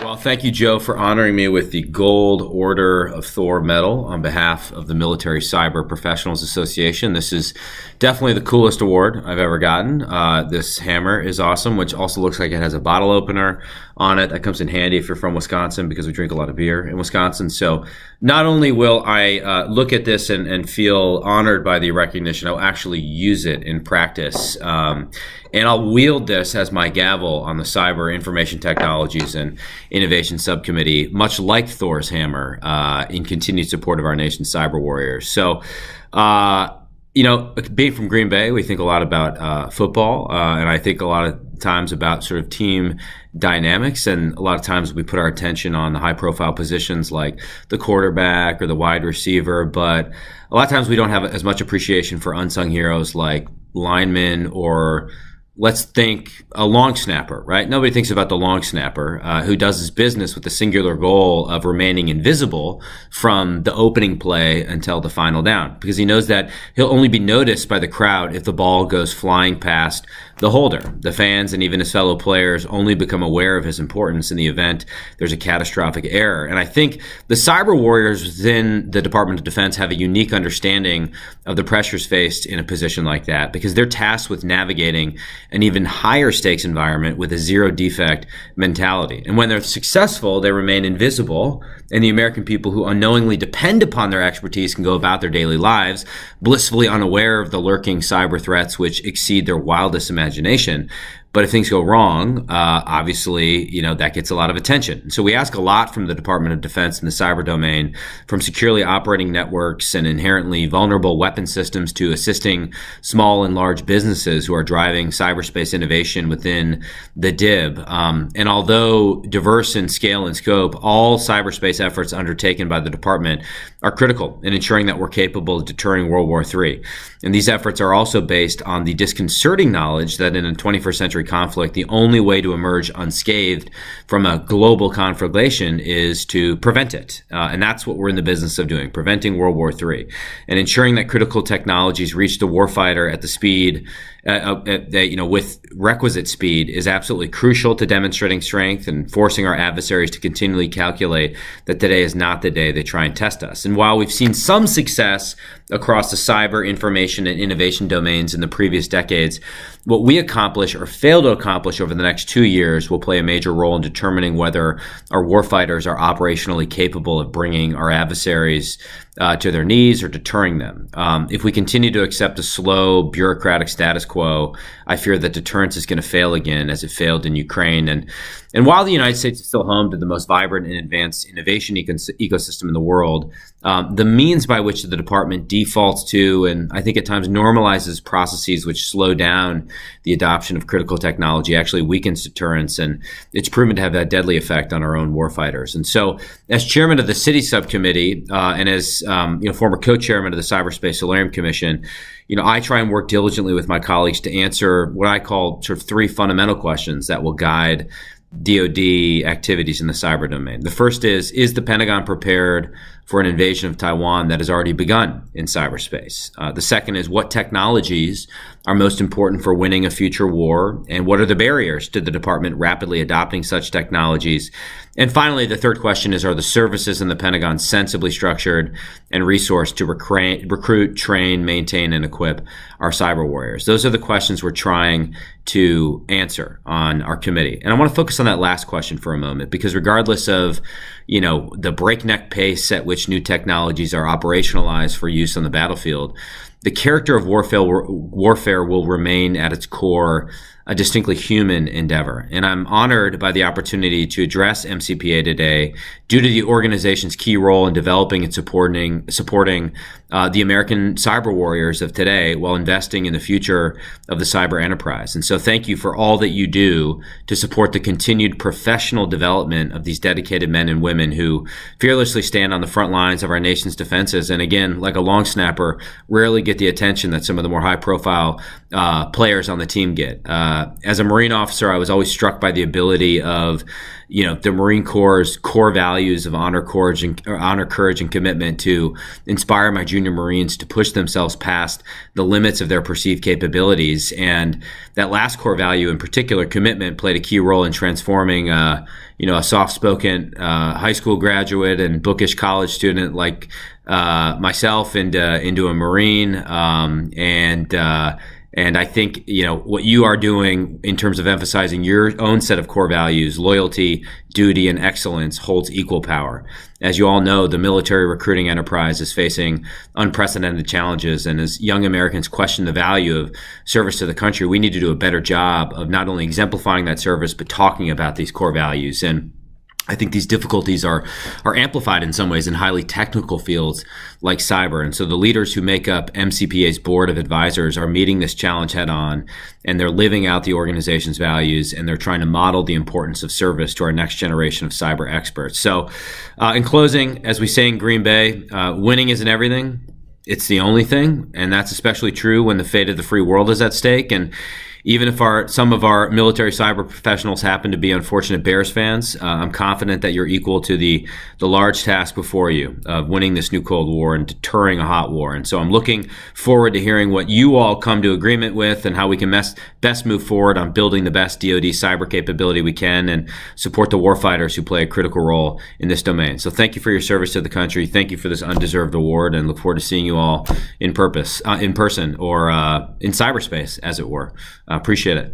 Well, thank you, Joe, for honoring me with the Gold Order of Thor medal on behalf of the Military Cyber Professionals Association. This is definitely the coolest award I've ever gotten. This hammer is awesome, which also looks like it has a bottle opener on it. That comes in handy if you're from Wisconsin, because we drink a lot of beer in Wisconsin. So not only will I look at this and feel honored by the recognition, I'll actually use it in practice. And I'll wield this as my gavel on the Cyber Information Technologies and Innovation Subcommittee, much like Thor's hammer, in continued support of our nation's cyber warriors. So, being from Green Bay, we think a lot about football, and I think a lot of times about sort of team dynamics, and a lot of times we put our attention on the high-profile positions like the quarterback or the wide receiver, but a lot of times we don't have as much appreciation for unsung heroes like linemen, or let's think a long snapper, right? Nobody thinks about the long snapper who does his business with the singular goal of remaining invisible from the opening play until the final down, because he knows that he'll only be noticed by the crowd if the ball goes flying past the holder. The fans and even his fellow players only become aware of his importance in the event there's a catastrophic error. And I think the cyber warriors within the Department of Defense have a unique understanding of the pressures faced in a position like that, because they're tasked with navigating an even higher stakes environment with a zero defect mentality. And when they're successful, they remain invisible, and the American people who unknowingly depend upon their expertise can go about their daily lives blissfully unaware of the lurking cyber threats which exceed their wildest imagination. But if things go wrong, obviously, that gets a lot of attention. So we ask a lot from the Department of Defense in the cyber domain, from securely operating networks and inherently vulnerable weapon systems to assisting small and large businesses who are driving cyberspace innovation within the DIB. And although diverse in scale and scope, all cyberspace efforts undertaken by the department are critical in ensuring that we're capable of deterring World War III. And these efforts are also based on the disconcerting knowledge that in a 21st century conflict, the only way to emerge unscathed from a global conflagration is to prevent it. And that's what we're in the business of doing, preventing World War III, and ensuring that critical technologies reach the warfighter at the speed, with requisite speed, is absolutely crucial to demonstrating strength and forcing our adversaries to continually calculate that today is not the day they try and test us. And while we've seen some success across the cyber, information, and innovation domains in the previous decades, what we accomplish or fail to accomplish over the next 2 years will play a major role in determining whether our warfighters are operationally capable of bringing our adversaries to their knees or deterring them. If we continue to accept a slow, bureaucratic status quo, I fear that deterrence is going to fail again, as it failed in Ukraine. And while the United States is still home to the most vibrant and advanced innovation ecosystem in the world, the means by which the department defaults to, and I think at times normalizes, processes which slow down the adoption of critical technology actually weakens deterrence, and it's proven to have that deadly effect on our own warfighters. And so, as chairman of the CITI Subcommittee and as former co-chairman of the Cyberspace Solarium Commission, I try and work diligently with my colleagues to answer what I call sort of three fundamental questions that will guide DoD activities in the cyber domain. The first is the Pentagon prepared for an invasion of Taiwan that has already begun in cyberspace? The second is, what technologies are most important for winning a future war, and what are the barriers to the department rapidly adopting such technologies? And finally, the third question is, are the services in the Pentagon sensibly structured and resourced to recruit, train, maintain, and equip our cyber warriors? Those are the questions we're trying to answer on our committee. And I want to focus on that last question for a moment, because regardless of the breakneck pace at which new technologies are operationalized for use on the battlefield, the character of warfare will remain at its core a distinctly human endeavor. And I'm honored by the opportunity to address MCPA today due to the organization's key role in developing and supporting the American cyber warriors of today while investing in the future of the cyber enterprise. And so thank you for all that you do to support the continued professional development of these dedicated men and women who fearlessly stand on the front lines of our nation's defenses. And again, like a long snapper, rarely get the attention that some of the more high-profile players on the team get. As a Marine officer, I was always struck by the ability of the Marine Corps' core values of honor, courage, and commitment to inspire my junior Marines to push themselves past the limits of their perceived capabilities. And that last core value in particular, commitment, played a key role in transforming a soft-spoken high school graduate and bookish college student like myself into a Marine. And I think, what you are doing in terms of emphasizing your own set of core values, loyalty, duty, and excellence, holds equal power. As you all know, the military recruiting enterprise is facing unprecedented challenges. And as young Americans question the value of service to the country, we need to do a better job of not only exemplifying that service, but talking about these core values. And I think these difficulties are amplified in some ways in highly technical fields like cyber. And so the leaders who make up MCPA's board of advisors are meeting this challenge head on, and they're living out the organization's values, and they're trying to model the importance of service to our next generation of cyber experts. So in closing, as we say in Green Bay, winning isn't everything. It's the only thing. And that's especially true when the fate of the free world is at stake. And even if some of our military cyber professionals happen to be unfortunate Bears fans, I'm confident that you're equal to the large task before you of winning this new Cold War and deterring a hot war. And so I'm looking forward to hearing what you all come to agreement with and how we can best move forward on building the best DoD cyber capability we can and support the warfighters who play a critical role in this domain. So thank you for your service to the country. Thank you for this undeserved award, and look forward to seeing you all in person or in cyberspace, as it were. Appreciate it.